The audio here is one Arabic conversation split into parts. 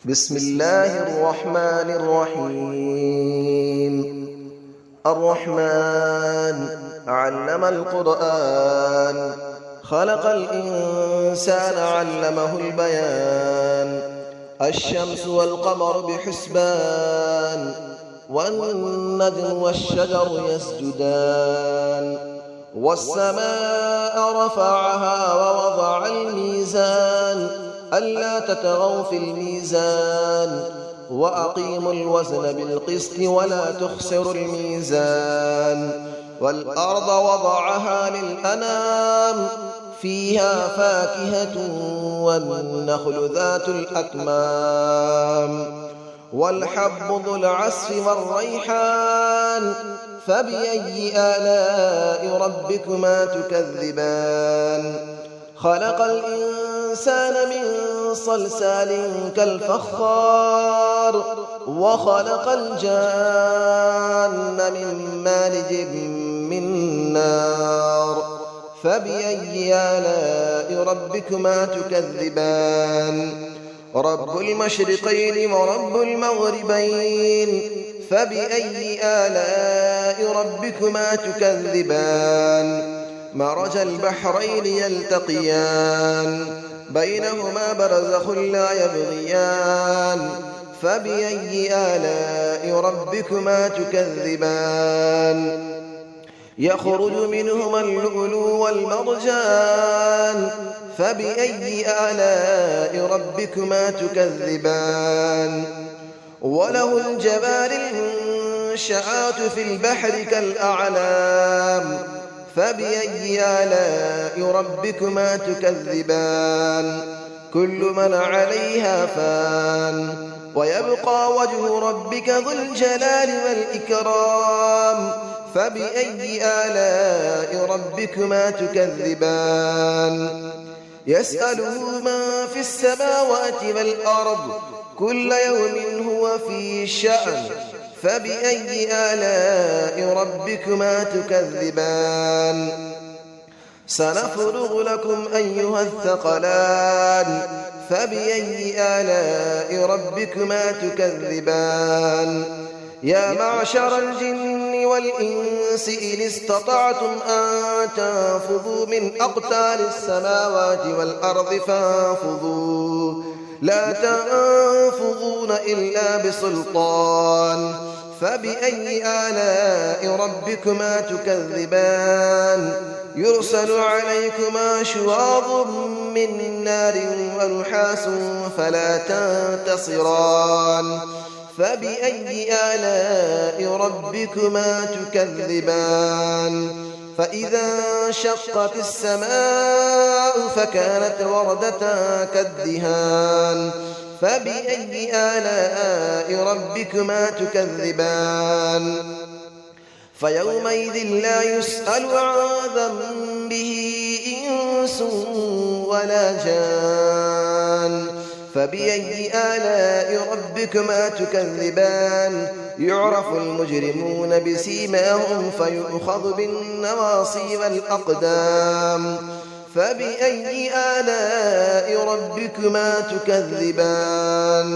بسم الله الرحمن الرحيم. الرحمن علم القرآن، خلق الإنسان علمه البيان. الشمس والقمر بحسبان، والنجم والشجر يسجدان. والسماء رفعها ووضع الميزان، ألا تطغوا في الميزان، وأقيموا الوزن بالقسط ولا تخسروا الميزان. والأرض وضعها للأنام، فيها فاكهة والنخل ذات الأكمام. والحب ذو العصف والريحان، فبأي آلاء ربكما تكذبان. خلق الإنسان من صلصال كالفخار، وخلق الجان من مارج من نار. فبأي آلاء ربكما تكذبان. رب المشرقين ورب المغربين، فبأي آلاء ربكما تكذبان. مرج البحرين يلتقيان، بينهما برزخ لا يبغيان. فبأي آلاء ربكما تكذبان. يخرج منهما اللؤلؤ والمرجان، فبأي آلاء ربكما تكذبان. وله الجوار المنشآت في البحر كالأعلام، فبأي آلاء ربكما تكذبان. كل من عليها فان، ويبقى وجه ربك ذو الجلال والإكرام. فبأي آلاء ربكما تكذبان. يسأله من في السماوات والأرض، كل يوم هو في شأن. فبأي آلاء ربكما تكذبان. سنفرغ لكم أيها الثقلان، فبأي آلاء ربكما تكذبان. يا معشر الجن والإنس إن استطعتم أن تنفذوا من أقطار السماوات والأرض فانفذوا، لا تنفذون إلا بسلطان. فبأي آلاء ربكما تكذبان. يرسل عليكما شواظ من نار ونحاس فلا تنتصران. فبأي آلاء ربكما تكذبان. فإذا انشقت السماء فكانت وردة كالدهان. فبأي آلاء ربكما تكذبان. فيومئذ لا يسأل عن ذنبه إنس ولا جان. فبأي آلاء ربكما تكذبان. يعرف المجرمون بسيماهم فيؤخذ بالنواصي والأقدام. فبأي آلاء ربكما تكذبان.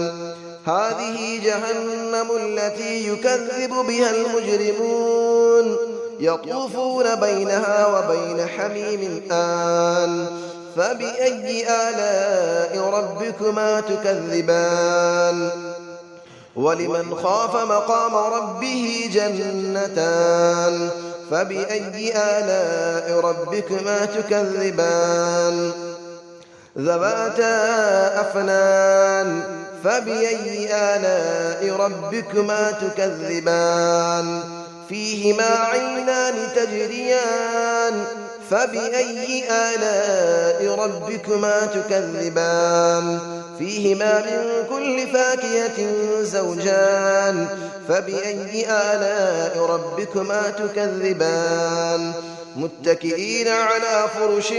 هذه جهنم التي يكذب بها المجرمون، يطوفون بينها وبين حميم آن. فبأي آلاء ربكما تكذبان. ولمن خاف مقام ربه جنتان. فبأي آلاء ربكما تكذبان. ذواتا أفنان. فبأي آلاء ربكما تكذبان. فيهما عينان تجريان. فبأي آلاء ربكما تكذبان. فيهما من كل فاكهة زوجان. فبأي آلاء ربكما تكذبان. متكئين على فرش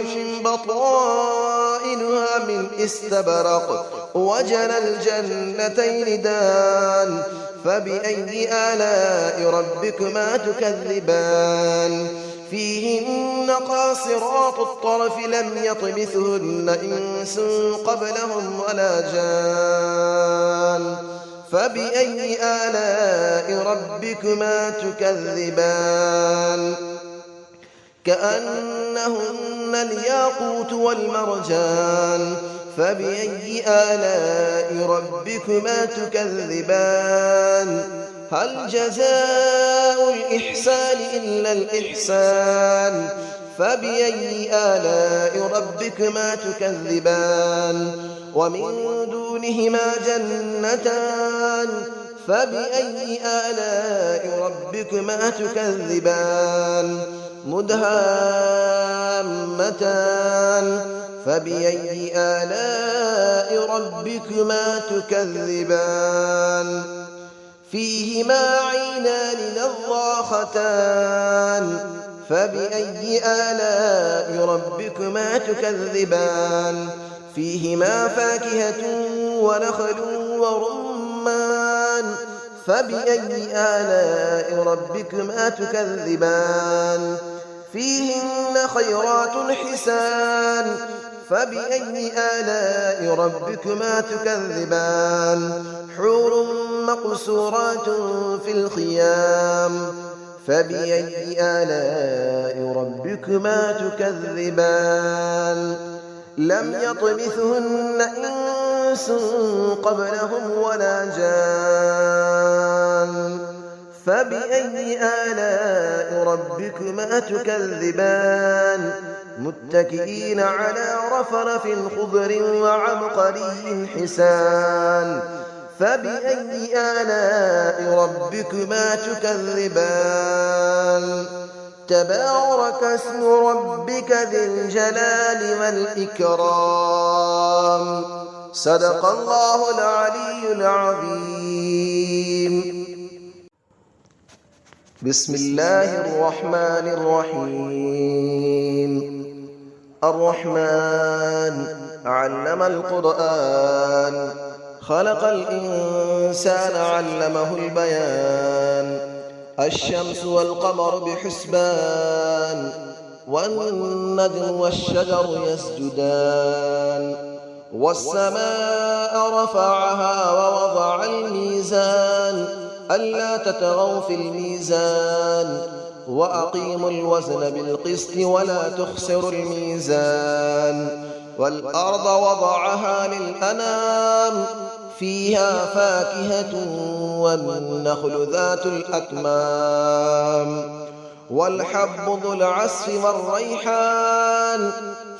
بطائنها من استبرق، وجنى الجنتين دان. فبأي آلاء ربكما تكذبان. فيهن قاصرات الطرف لم يطمثهن إنس قبلهم ولا جان. فبأي آلاء ربكما تكذبان كأنهن الياقوت والمرجان فبأي آلاء ربكما تكذبان هل جزاء الإحسان إلا الإحسان فبأي آلاء ربكما تكذبان ومن دونهما جنتان فبأي آلاء ربكما تكذبان مدهامتان فبأي آلاء ربكما تكذبان فيهما عينان نضاختان فبأي آلاء ربكما تكذبان فيهما فاكهة ونخل ورمان فبأي آلاء ربكما تكذبان فيهن خيرات حسان فبأي آلاء ربكما تكذبان حور مقصورات في الخيام فبأي آلاء ربكما تكذبان لم يطمثهن إنس قبلهم ولا جان فبأي آلاء ربكما تكذبان متكئين على رفرف خضر وعبقري حسان فبأي آلاء ربكما تكذبان تبارك اسم ربك ذي الجلال والإكرام صدق الله العلي العظيم بسم الله الرحمن الرحيم الرحمن علم القرآن خلق الإنسان علمه البيان الشمس والقمر بحسبان والنجم والشجر يسجدان والسماء رفعها ووضع الميزان ألا تطغوا في الميزان وأقيموا الوزن بالقسط ولا تخسروا الميزان والأرض وضعها للأنام فيها فاكهة والنخل ذات الأكمام والحب ذو العصف والريحان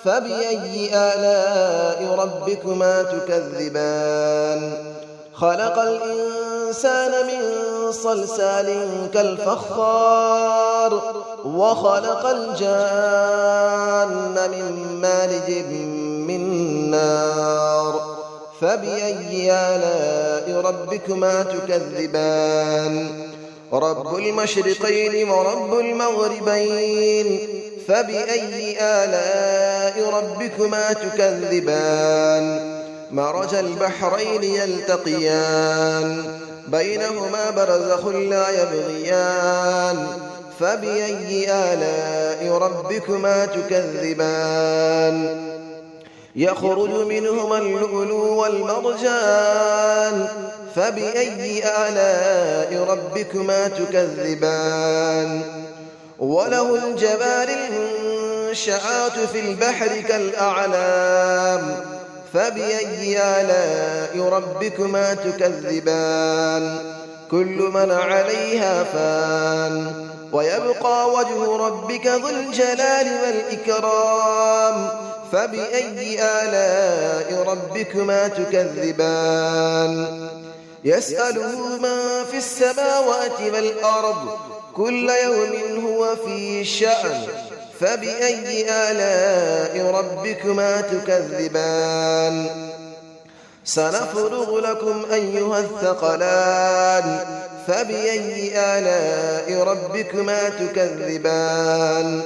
فبأي آلاء ربكما تكذبان خلق الإنسان من صلصال كالفخار وخلق الجان من مارج من نار فبأي آلاء ربكما تكذبان رب المشرقين ورب المغربين فبأي آلاء ربكما تكذبان مرج البحرين يلتقيان بينهما برزخ لا يبغيان فبأي آلاء ربكما تكذبان يخرج منهما اللؤلؤ والمرجان فبأي آلاء ربكما تكذبان وله الجبال المنشآت في البحر كالأعلام فبأي آلاء ربكما تكذبان كل من عليها فان ويبقى وجه ربك ذو الجلال والإكرام فبأي آلاء ربكما تكذبان يسأله من في السماوات والأرض كل يوم هو في شأن فبأي آلاء ربكما تكذبان سنفرغ لكم أيها الثقلان فبأي آلاء ربكما تكذبان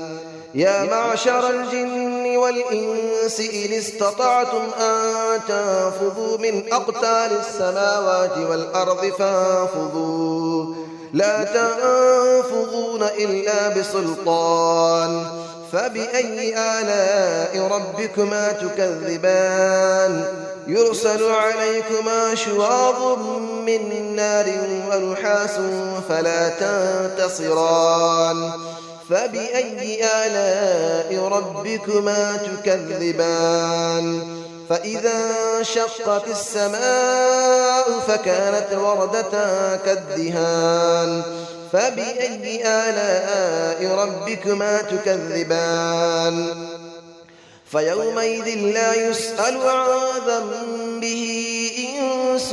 يا معشر الجن والإنس إن استطعتم أن تنفذوا من أقطار السماوات والأرض فانفذوا لا تنفذون إلا بسلطان فبأي آلاء ربكما تكذبان يرسل عليكما شواظ من نار ونحاس فلا تنتصران فبأي آلاء ربكما تكذبان فإذا انشقت السماء فكانت وردة كالدهان فبأي آلاء ربكما تكذبان فيومئذ لا يسأل عن ذنبه إنس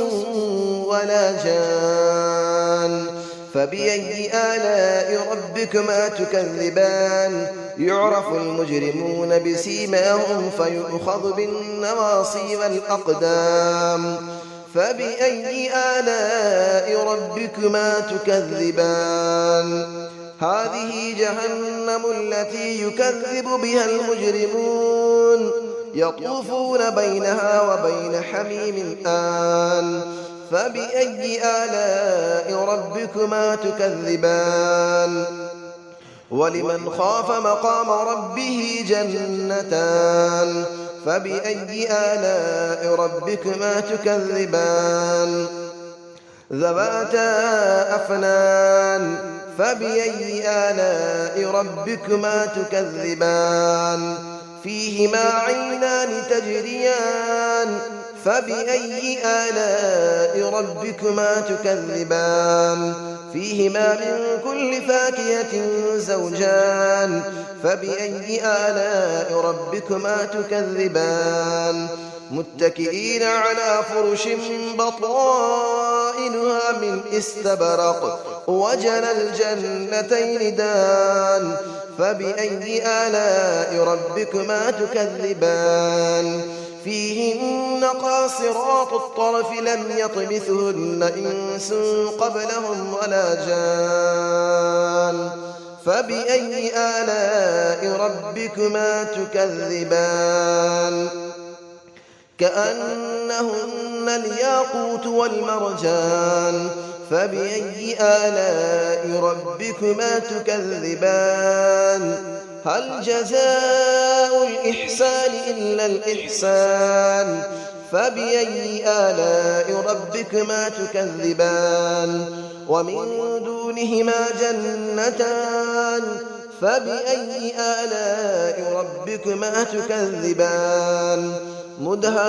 ولا جان فبأي آلاء ربكما تكذبان يعرف المجرمون بسيماهم فيؤخذ بالنواصي والأقدام فبأي آلاء ربكما تكذبان هذه جهنم التي يكذب بها المجرمون يطوفون بينها وبين حميم آن فبأي آلاء ربكما تكذبان ولمن خاف مقام ربه جنتان فبأي آلاء ربكما تكذبان ذواتا أفنان فبأي آلاء ربكما تكذبان فيهما عينان تجريان فبأي آلاء ربكما تكذبان فيهما من كل فاكهة زوجان فبأي آلاء ربكما تكذبان متكئين على فرش بطائنها من استبرق وجنى الجنتين دان فبأي آلاء ربكما تكذبان فيهن قاصرات الطرف لم يطمثهن إنس قبلهم ولا جان فبأي آلاء ربكما تكذبان كأنهن الياقوت والمرجان فبأي آلاء ربكما تكذبان هل جزاء الإحسان إلا الإحسان فبأي آلاء ربكما تكذبان ومن دونهما جنتان فبأي آلاء ربكما تكذبان مدهامتان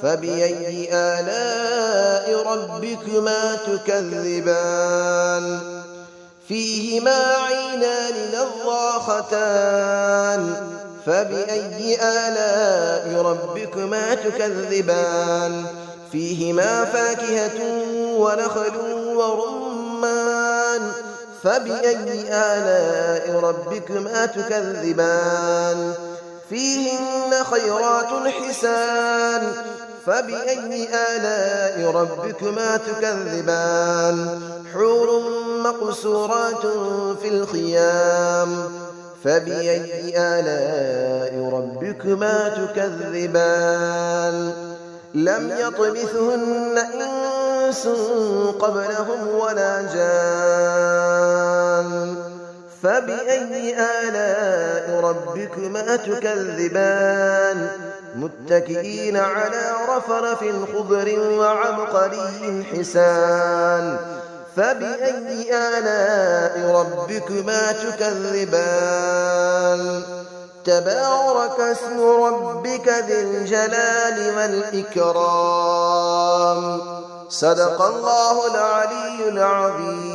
فبأي آلاء ربكما تكذبان فيهما عينان نضاختان فبأي آلاء ربكما تكذبان فيهما فاكهة ونخل ورمان فبأي آلاء ربكما تكذبان فيهن خيرات حسان فبأي آلاء ربكما تكذبان حور مقصورات في الخيام فبأي آلاء ربكما تكذبان لم يطمثهن إنس قبلهم ولا جان فبأي آلاء ربكما تكذبان متكئين على رفرف خضر وعبقري حسان فبأي آلاء ربكما تكذبان تبارك اسم ربك ذي الجلال والإكرام صدق الله العلي العظيم.